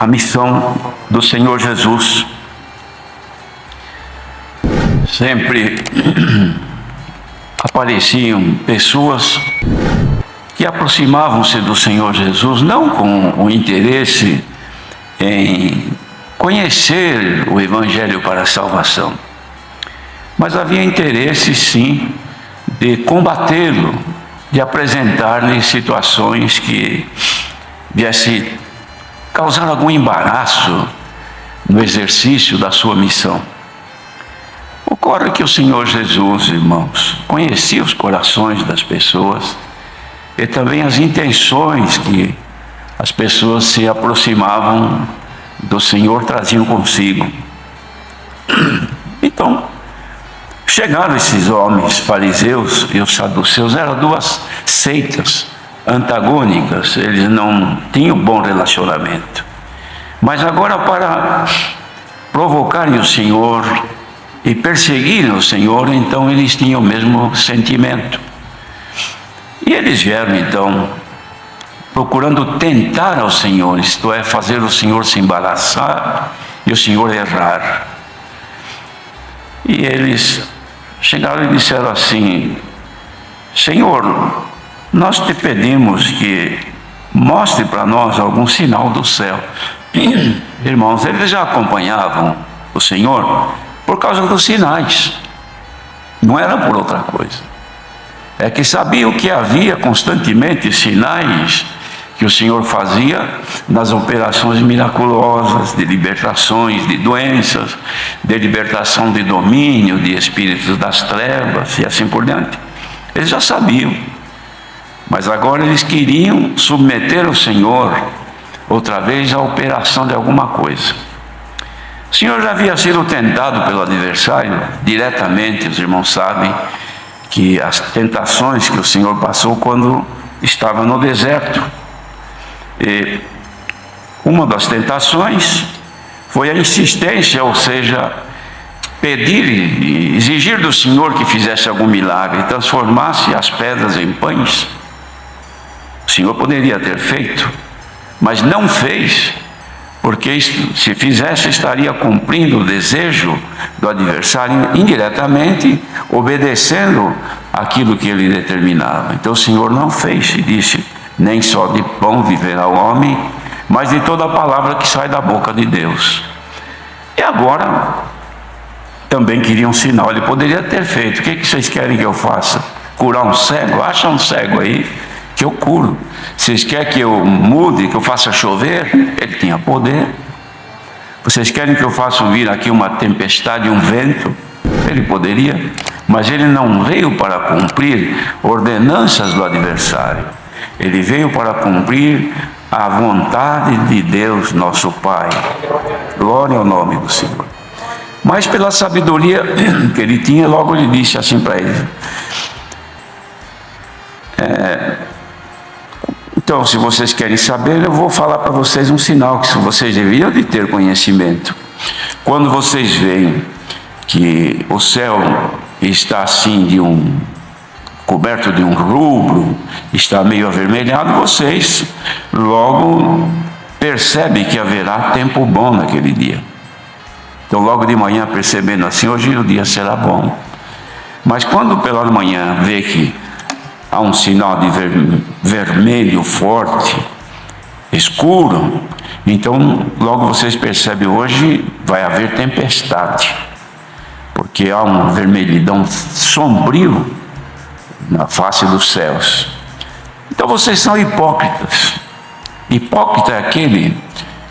a missão do Senhor Jesus. Sempre apareciam pessoas que aproximavam-se do Senhor Jesus, não com o interesse em conhecer o Evangelho para a salvação, mas havia interesse sim de combatê-lo, de apresentar-lhe situações que viessem causar algum embaraço no exercício da sua missão. Ocorre que o Senhor Jesus, irmãos, conhecia os corações das pessoas e também as intenções que as pessoas se aproximavam do Senhor traziam consigo. Então, chegaram esses homens fariseus e os saduceus, eram duas seitas antagônicas, eles não tinham bom relacionamento. Mas agora, para provocarem o Senhor e perseguirem o Senhor, então eles tinham o mesmo sentimento. E eles vieram então procurando tentar ao Senhor, isto é, fazer o Senhor se embaraçar e o Senhor errar. E eles chegaram e disseram assim: Senhor, nós te pedimos que mostre para nós algum sinal do céu. Irmãos, eles já acompanhavam o Senhor por causa dos sinais, não era por outra coisa. É que sabiam que havia constantemente sinais que o Senhor fazia nas operações miraculosas de libertações de doenças, de libertação de domínio de espíritos das trevas e assim por diante. Eles já sabiam, mas agora eles queriam submeter o Senhor outra vez à operação de alguma coisa. O Senhor já havia sido tentado pelo adversário diretamente, os irmãos sabem que as tentações que o Senhor passou quando estava no deserto. E uma das tentações foi a insistência, ou seja, pedir e exigir do Senhor que fizesse algum milagre, transformasse as pedras em pães. O Senhor poderia ter feito, mas não fez, porque se fizesse estaria cumprindo o desejo do adversário indiretamente, obedecendo aquilo que ele determinava. Então o Senhor não fez e disse: nem só de pão viverá o homem, mas de toda a palavra que sai da boca de Deus. E agora também queria um sinal. Ele poderia ter feito: o que vocês querem que eu faça? Curar um cego? Acha um cego aí que eu curo. Vocês querem que eu mude, que eu faça chover? Ele tinha poder. Vocês querem que eu faça vir aqui uma tempestade, um vento? Ele poderia, mas ele não veio para cumprir ordenanças do adversário. Ele veio para cumprir a vontade de Deus, nosso Pai. Glória ao nome do Senhor. Mas pela sabedoria que ele tinha, logo ele disse assim para ele: então, se vocês querem saber, eu vou falar para vocês um sinal que vocês deveriam de ter conhecimento. Quando vocês veem que o céu está assim coberto de um rubro, está meio avermelhado, vocês logo percebem que haverá tempo bom naquele dia. Então, logo de manhã, percebendo assim: hoje o dia será bom. Mas quando pela manhã vê que há um sinal de vermelho forte, escuro, então logo vocês percebem: hoje vai haver tempestade, porque há uma vermelhidão sombrio na face dos céus. Então vocês são hipócritas. Hipócrita é aquele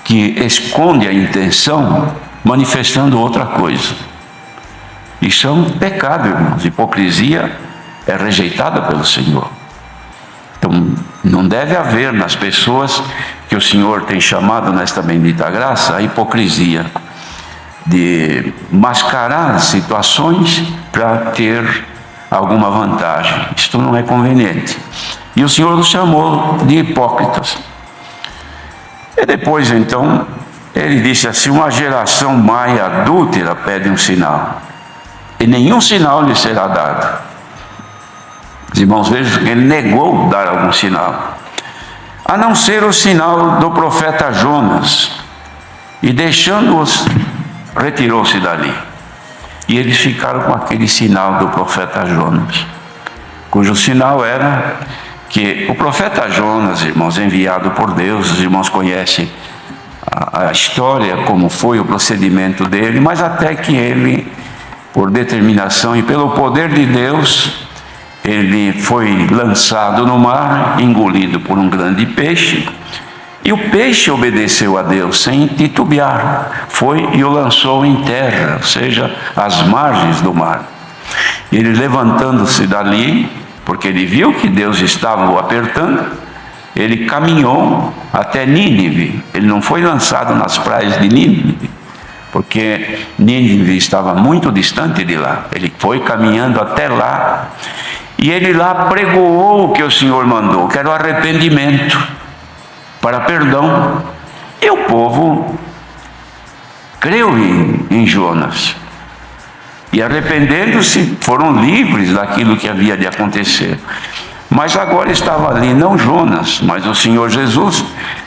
que esconde a intenção manifestando outra coisa. Isso é um pecado, irmãos. Hipocrisia é rejeitada pelo Senhor. Então não deve haver nas pessoas que o Senhor tem chamado nesta bendita graça a hipocrisia de mascarar situações para ter alguma vantagem. Isto não é conveniente. E o Senhor nos chamou de hipócritas. E depois então ele disse assim: uma geração má e adúltera pede um sinal, e nenhum sinal lhe será dado. Os irmãos, vejam que ele negou dar algum sinal, a não ser o sinal do profeta Jonas, E deixando-os, retirou-se dali. E eles ficaram com aquele sinal do profeta Jonas, cujo sinal era que o profeta Jonas, irmãos, enviado por Deus, os irmãos conhecem a história, como foi o procedimento dele, mas até que ele, por determinação e pelo poder de Deus, ele foi lançado no mar, engolido por um grande peixe, e o peixe obedeceu a Deus sem titubear, foi e o lançou em terra, ou seja, às margens do mar. Ele, levantando-se dali, porque ele viu que Deus estava o apertando, ele caminhou até Nínive. Ele não foi lançado nas praias de Nínive, porque Nínive estava muito distante de lá. Ele foi caminhando até lá, e ele lá pregoou o que o Senhor mandou, que era o arrependimento para perdão. E o povo creu em Jonas, e arrependendo-se, foram livres daquilo que havia de acontecer. Mas agora estava ali não Jonas, mas o Senhor Jesus,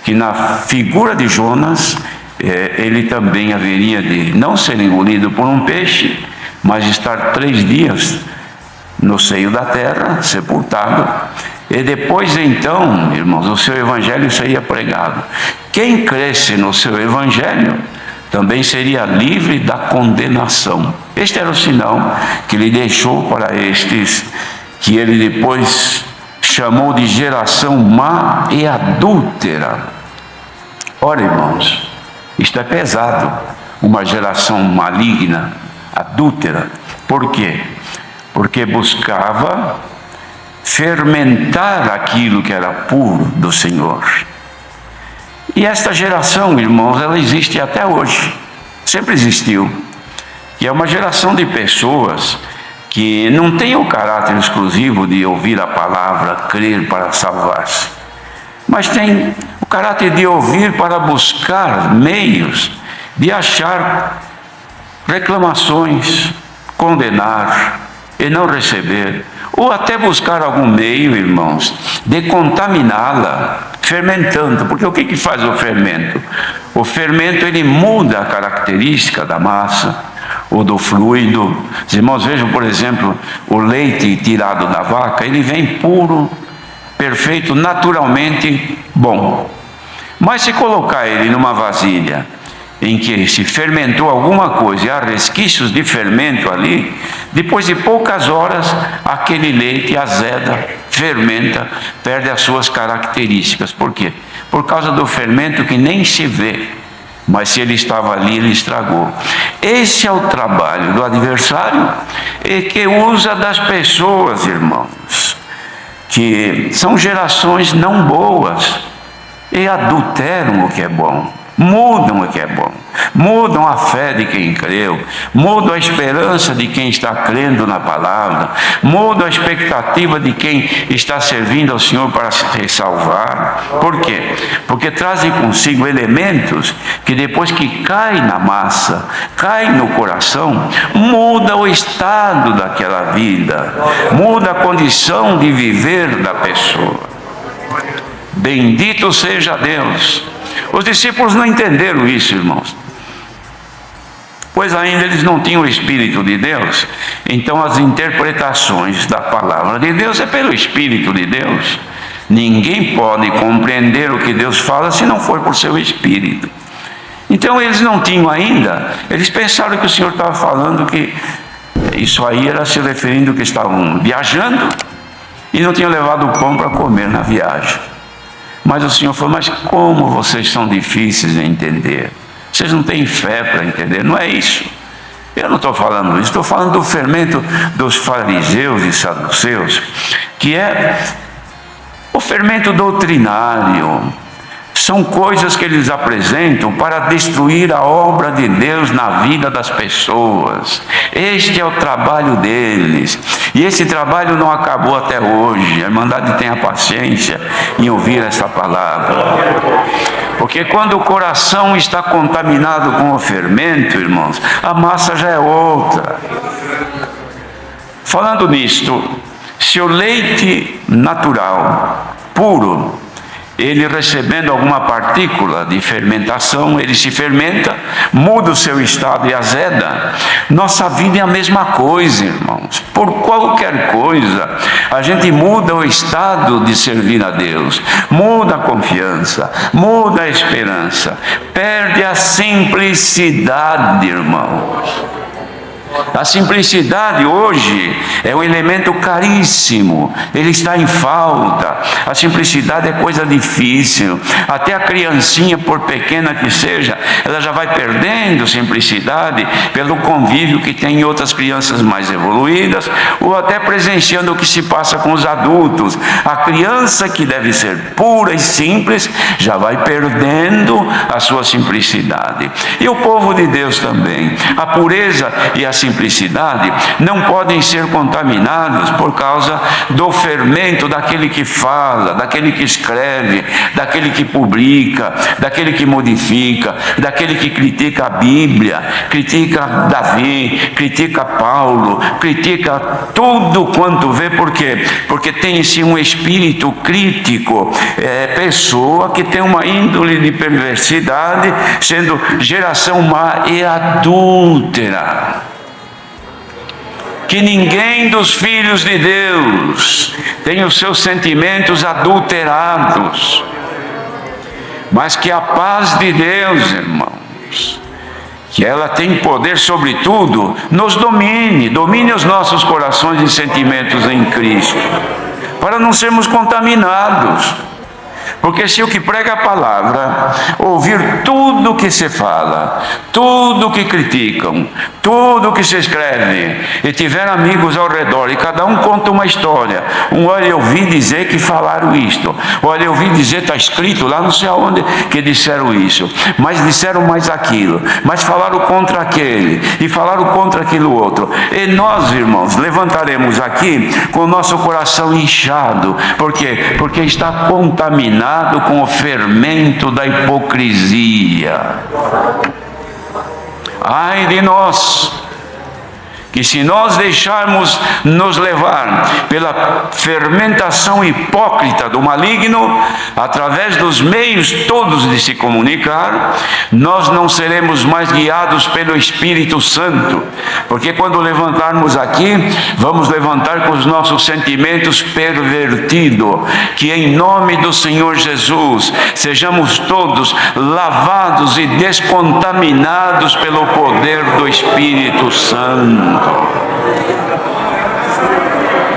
que na figura de Jonas, ele também haveria de não ser engolido por um peixe, mas estar 3 dias no seio da terra, sepultado, e depois então, irmãos, o seu evangelho seria pregado. Quem cresce no seu evangelho também seria livre da condenação. Este era o sinal que ele deixou para estes, que ele depois chamou de geração má e adúltera. Ora, irmãos, isto é pesado, uma geração maligna, adúltera. Por quê? Porque buscava fermentar aquilo que era puro do Senhor. E esta geração, irmãos, ela existe até hoje, sempre existiu. E é uma geração de pessoas que não tem o caráter exclusivo de ouvir a palavra, crer para salvar-se, mas tem o caráter de ouvir para buscar meios de achar reclamações, condenar e não receber, ou até buscar algum meio, irmãos, de contaminá-la, fermentando. Porque o que faz o fermento? O fermento, ele muda a característica da massa ou do fluido. Os irmãos vejam, por exemplo, o leite tirado da vaca, ele vem puro, perfeito, naturalmente bom. Mas se colocar ele numa vasilha em que se fermentou alguma coisa e há resquícios de fermento ali, depois de poucas horas, aquele leite azeda, fermenta, perde as suas características. Por quê? Por causa do fermento que nem se vê, mas se ele estava ali, ele estragou. Esse é o trabalho do adversário, e que usa das pessoas, irmãos, que são gerações não boas, e adulteram o que é bom, mudam o que é bom, mudam a fé de quem creu, mudam a esperança de quem está crendo na palavra, mudam a expectativa de quem está servindo ao Senhor para se salvar. Por quê? Porque trazem consigo elementos que depois que cai na massa, cai no coração, muda o estado daquela vida, muda a condição de viver da pessoa. Bendito seja Deus. Os discípulos não entenderam isso, irmãos, pois ainda eles não tinham o Espírito de Deus. Então as interpretações da palavra de Deus é pelo Espírito de Deus. Ninguém pode compreender o que Deus fala se não for por seu Espírito. Então eles não tinham ainda, eles pensaram que o Senhor estava falando que isso aí era se referindo que estavam viajando e não tinham levado o pão para comer na viagem. Mas o Senhor falou: mas como vocês são difíceis de entender, vocês não têm fé para entender. Não é isso, eu não estou falando isso, estou falando do fermento dos fariseus e saduceus, que é o fermento doutrinário. São coisas que eles apresentam para destruir a obra de Deus na vida das pessoas. Este é o trabalho deles. E esse trabalho não acabou até hoje. A Irmandade tenha paciência em ouvir essa palavra. Porque quando o coração está contaminado com o fermento, irmãos, a massa já é outra. Falando nisto, se o leite natural, puro, ele recebendo alguma partícula de fermentação, ele se fermenta, muda o seu estado e azeda. Nossa vida é a mesma coisa, irmãos. Por qualquer coisa, a gente muda o estado de servir a Deus, muda a confiança, muda a esperança, perde a simplicidade, irmãos. A simplicidade hoje é um elemento caríssimo, ele está em falta. A simplicidade é coisa difícil. Até a criancinha, por pequena que seja, ela já vai perdendo simplicidade pelo convívio que tem em outras crianças mais evoluídas, ou até presenciando o que se passa com os adultos. A criança que deve ser pura e simples já vai perdendo a sua simplicidade. E o povo de Deus também. A pureza e a simplicidade não podem ser contaminados por causa do fermento daquele que fala, daquele que escreve, daquele que publica, daquele que modifica, daquele que critica a Bíblia, critica Davi, critica Paulo, critica tudo quanto vê. Por quê? Porque tem em si um espírito crítico, pessoa que tem uma índole de perversidade, sendo geração má e adúltera. Que ninguém dos filhos de Deus tenha os seus sentimentos adulterados, mas que a paz de Deus, irmãos, que ela tem poder sobre tudo, nos domine os nossos corações e sentimentos em Cristo, para não sermos contaminados. Porque se o que prega a palavra ouvir tudo o que se fala, tudo o que criticam, tudo o que se escreve, e tiver amigos ao redor, e cada um conta uma história, olha, eu ouvi dizer que falaram isto, olha, eu ouvi dizer, está escrito lá não sei aonde que disseram isso, mas disseram mais aquilo, mas falaram contra aquele, e falaram contra aquilo outro, e nós, irmãos, levantaremos aqui com o nosso coração inchado. Por quê? Porque está contaminado com o fermento da hipocrisia. Ai de nós, que se nós deixarmos nos levar pela fermentação hipócrita do maligno, através dos meios todos de se comunicar, nós não seremos mais guiados pelo Espírito Santo, porque quando levantarmos aqui, vamos levantar com os nossos sentimentos pervertidos. Que em nome do Senhor Jesus, sejamos todos lavados e descontaminados pelo poder do Espírito Santo.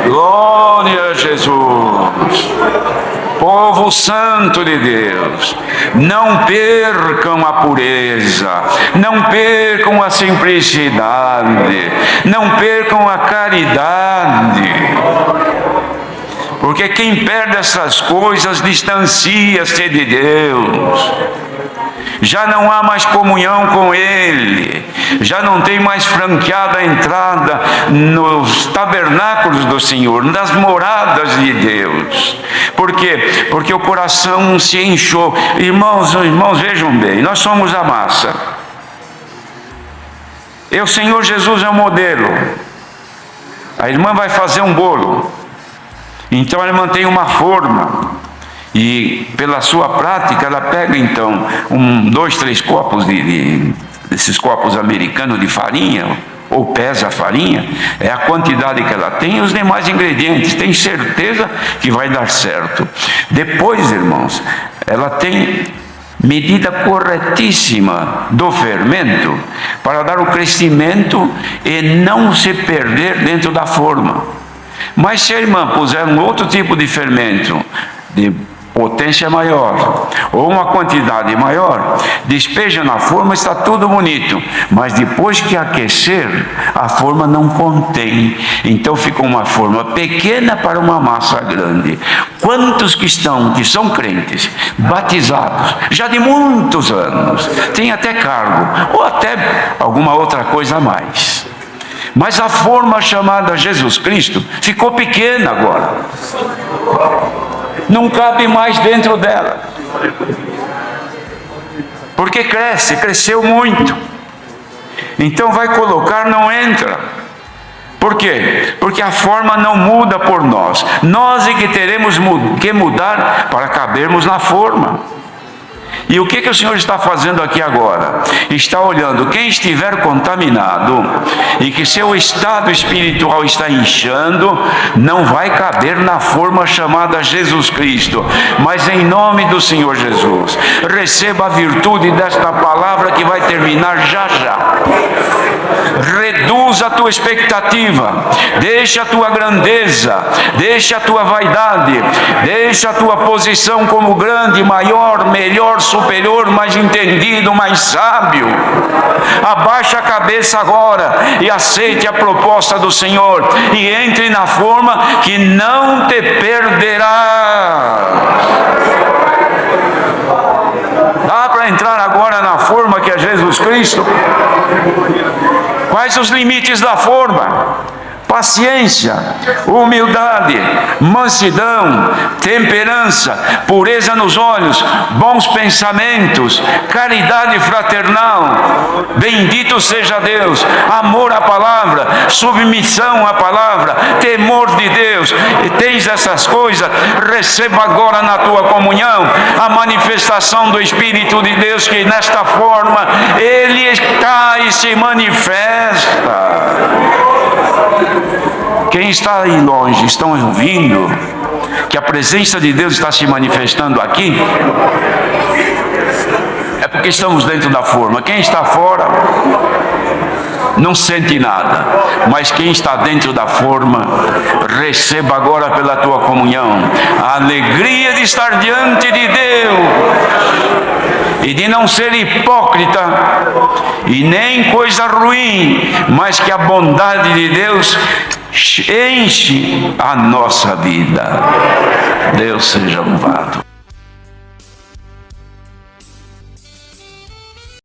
Glória a Jesus. Povo santo de Deus, não percam a pureza, não percam a simplicidade, não percam a caridade, porque quem perde essas coisas distancia-se de Deus. Já não há mais comunhão com Ele, já não tem mais franqueada a entrada nos tabernáculos do Senhor, nas moradas de Deus. Por quê? Porque o coração se inchou. Irmãos, vejam bem, nós somos a massa. E o Senhor Jesus é o modelo. A irmã vai fazer um bolo, então ela mantém uma forma. E pela sua prática, ela pega então 2, 3 copos desses copos americanos de farinha, ou pesa a farinha, é a quantidade que ela tem e os demais ingredientes, tem certeza que vai dar certo. Depois, irmãos, ela tem medida corretíssima do fermento para dar o crescimento e não se perder dentro da forma. Mas se a irmã puser um outro tipo de fermento, de potência maior, ou uma quantidade maior, despeja na forma, está tudo bonito, mas depois que aquecer, a forma não contém, então fica uma forma pequena para uma massa grande. Quantos que são crentes, batizados, já de muitos anos, tem até cargo, ou até alguma outra coisa a mais, mas a forma chamada Jesus Cristo ficou pequena agora, não cabe mais dentro dela, porque cresceu muito, então vai colocar, não entra, Por quê? Porque a forma não muda por nós. Nós é que teremos que mudar para cabermos na forma. E o que o Senhor está fazendo aqui agora? Está olhando quem estiver contaminado e que seu estado espiritual está inchando, não vai caber na forma chamada Jesus Cristo. Mas em nome do Senhor Jesus, receba a virtude desta palavra que vai terminar já já. Reduza a tua expectativa, deixa a tua grandeza, deixa a tua vaidade, deixa a tua posição como grande, maior, melhor, superior, mais entendido, mais sábio. Abaixa a cabeça agora e aceite a proposta do Senhor e entre na forma que não te perderá. Dá para entrar agora na forma que é Jesus Cristo? Quais os limites da forma? Paciência, humildade, mansidão, temperança, pureza nos olhos, bons pensamentos, caridade fraternal, bendito seja Deus, amor à palavra, submissão à palavra, temor de Deus. E tens essas coisas, receba agora na tua comunhão a manifestação do Espírito de Deus, que nesta forma Ele está e se manifesta. Quem está aí longe, estão ouvindo que a presença de Deus está se manifestando aqui? É porque estamos dentro da forma. Quem está fora não sente nada, mas quem está dentro da forma, receba agora pela tua comunhão a alegria de estar diante de Deus e de não ser hipócrita e nem coisa ruim, mas que a bondade de Deus enche a nossa vida. Deus seja louvado.